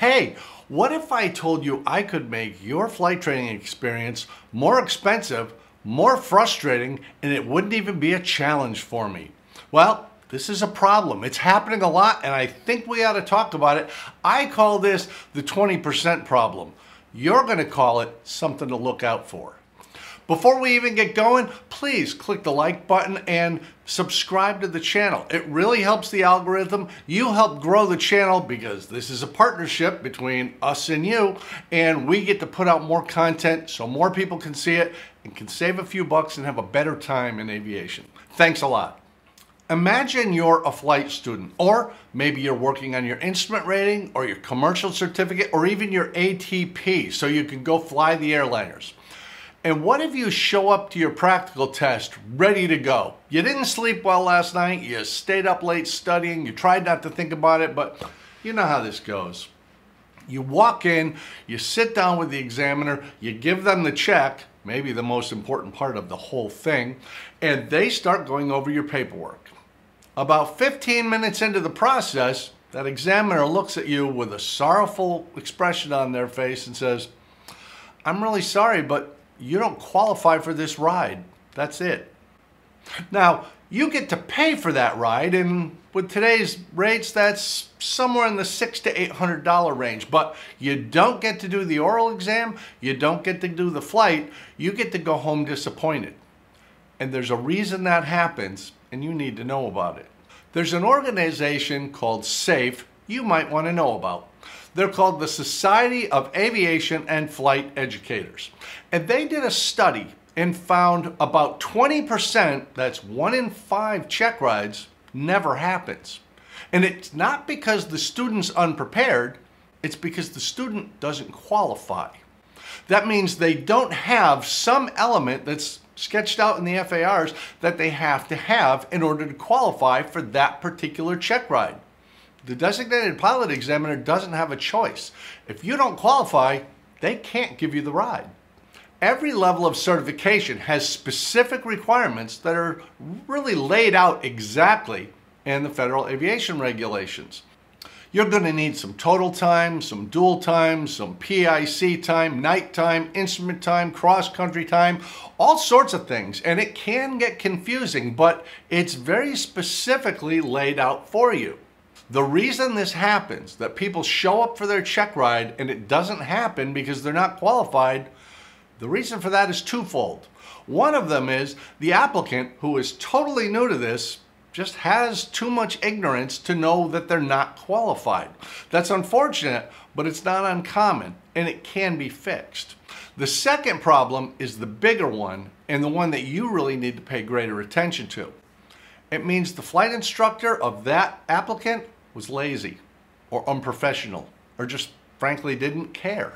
Hey, what if I told you I could make your flight training experience more expensive, more frustrating, and it wouldn't even be a challenge for me? Well, this is a problem. It's happening a lot, and I think we ought to talk about it. I call this the 20% problem. You're going to call it something to look out for. Before we even get going, please click the like button and subscribe to the channel. It really helps the algorithm. You help grow the channel because this is a partnership between us and you, and we get to put out more content so more people can see it and can save a few bucks and have a better time in aviation. Thanks a lot. Imagine you're a flight student, or maybe you're working on your instrument rating or your commercial certificate or even your ATP so you can go fly the airliners. And what if you show up to your practical test ready to go? You didn't sleep well last night, you stayed up late studying, you tried not to think about it, but you know how this goes. You walk in, you sit down with the examiner, you give them the check, maybe the most important part of the whole thing, and they start going over your paperwork. About 15 minutes into the process, that examiner looks at you with a sorrowful expression on their face and says, "I'm really sorry, but you don't qualify for this ride. That's it." Now, you get to pay for that ride, and with today's rates, that's somewhere in the $600 to $800 range. But you don't get to do the oral exam, you don't get to do the flight, you get to go home disappointed. And there's a reason that happens, and you need to know about it. There's an organization called SAFE you might want to know about. They're called the Society of Aviation and Flight Educators. And they did a study and found about 20%, that's 1 in 5 check rides, never happens. And it's not because the student's unprepared, it's because the student doesn't qualify. That means they don't have some element that's sketched out in the FARs that they have to have in order to qualify for that particular check ride. The designated pilot examiner doesn't have a choice. If you don't qualify, they can't give you the ride. Every level of certification has specific requirements that are really laid out exactly in the Federal Aviation Regulations. You're going to need some total time, some dual time, some PIC time, night time, instrument time, cross-country time, all sorts of things. And it can get confusing, but it's very specifically laid out for you. The reason this happens, that people show up for their check ride and it doesn't happen because they're not qualified, the reason for that is twofold. One of them is the applicant, who is totally new to this, just has too much ignorance to know that they're not qualified. That's unfortunate, but it's not uncommon, and it can be fixed. The second problem is the bigger one, and the one that you really need to pay greater attention to. It means the flight instructor of that applicant was lazy or unprofessional or just frankly didn't care.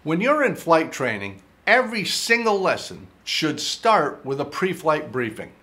When you're in flight training, every single lesson should start with a pre-flight briefing,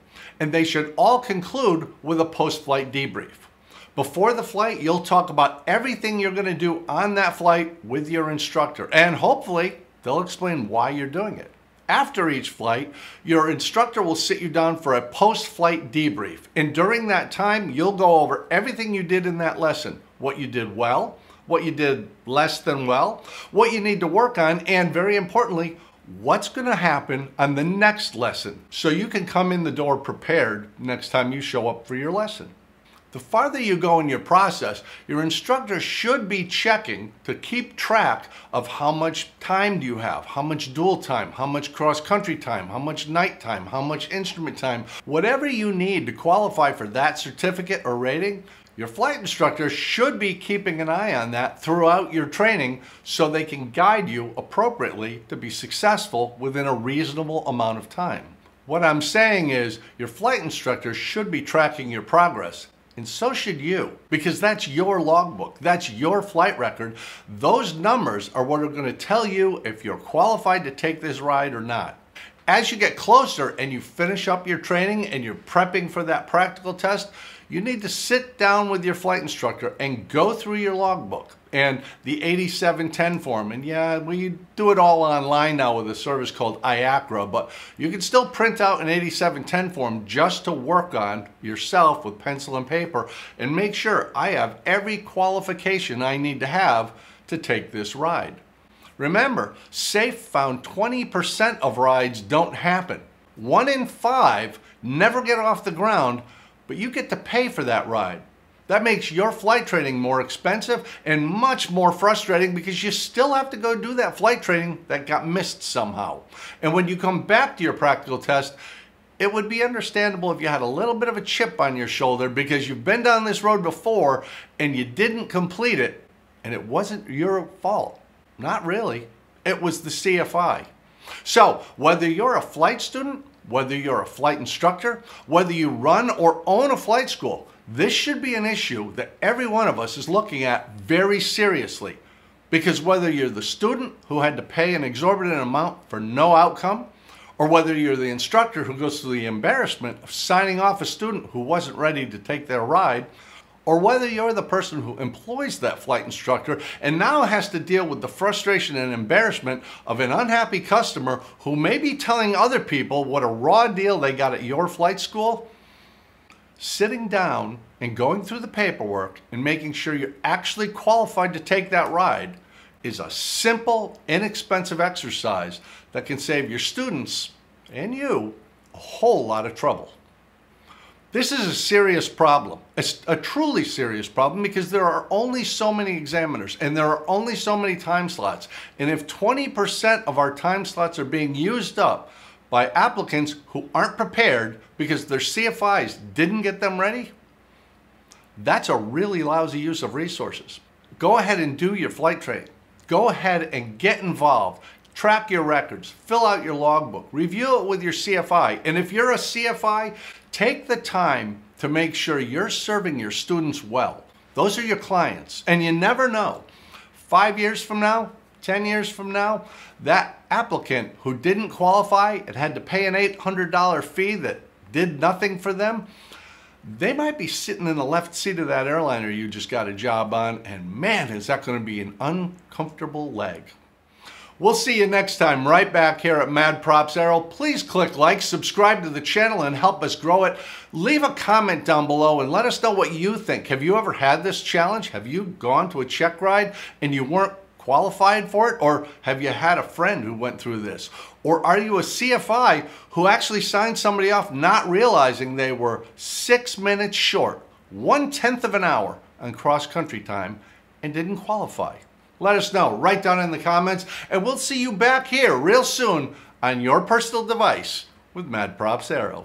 and they should all conclude with a post-flight debrief. Before the flight, you'll talk about everything you're going to do on that flight with your instructor, and hopefully they'll explain why you're doing it. After each flight, your instructor will sit you down for a post-flight debrief. And during that time, you'll go over everything you did in that lesson, what you did well, what you did less than well, what you need to work on, and very importantly, what's going to happen on the next lesson so you can come in the door prepared next time you show up for your lesson. The farther you go in your process, your instructor should be checking to keep track of how much time do you have, how much dual time, how much cross-country time, how much night time, how much instrument time. Whatever you need to qualify for that certificate or rating, your flight instructor should be keeping an eye on that throughout your training so they can guide you appropriately to be successful within a reasonable amount of time. What I'm saying is your flight instructor should be tracking your progress. And so should you, because that's your logbook, that's your flight record. Those numbers are what are going to tell you if you're qualified to take this ride or not. As you get closer and you finish up your training and you're prepping for that practical test, you need to sit down with your flight instructor and go through your logbook. and the 8710 form. And yeah, we do it all online now with a service called IACRA, but you can still print out an 8710 form just to work on yourself with pencil and paper and make sure I have every qualification I need to have to take this ride. Remember, SAFE found 20% of rides don't happen. 1 in 5 never get off the ground, but you get to pay for that ride. That makes your flight training more expensive and much more frustrating because you still have to go do that flight training that got missed somehow. And when you come back to your practical test, it would be understandable if you had a little bit of a chip on your shoulder because you've been down this road before and you didn't complete it, and it wasn't your fault. Not really. It was the CFI. So whether you're a flight student, whether you're a flight instructor, whether you run or own a flight school, this should be an issue that every one of us is looking at very seriously. Because whether you're the student who had to pay an exorbitant amount for no outcome, or whether you're the instructor who goes through the embarrassment of signing off a student who wasn't ready to take their ride, or whether you're the person who employs that flight instructor and now has to deal with the frustration and embarrassment of an unhappy customer who may be telling other people what a raw deal they got at your flight school, sitting down and going through the paperwork and making sure you're actually qualified to take that ride is a simple, inexpensive exercise that can save your students and you a whole lot of trouble. This is a serious problem. It's a truly serious problem because there are only so many examiners and there are only so many time slots. And if 20% of our time slots are being used up by applicants who aren't prepared because their CFIs didn't get them ready, that's a really lousy use of resources. Go ahead and do your flight training. Go ahead and get involved. Track your records, fill out your logbook, review it with your CFI. And if you're a CFI, take the time to make sure you're serving your students well. Those are your clients. And you never know, 5 years from now, 10 years from now, that applicant who didn't qualify and had to pay an $800 fee that did nothing for them, they might be sitting in the left seat of that airliner you just got a job on, and man, is that going to be an uncomfortable leg. We'll see you next time right back here at Mad Props Aero. Please click like, subscribe to the channel, and help us grow it. Leave a comment down below and let us know what you think. Have you ever had this challenge? Have you gone to a check ride and you weren't qualified for it? Or have you had a friend who went through this? Or are you a CFI who actually signed somebody off not realizing they were 6 minutes short, 1/10 of an hour on cross-country time and didn't qualify? Let us know right down in the comments, and we'll see you back here real soon on your personal device with Mad Props Aero.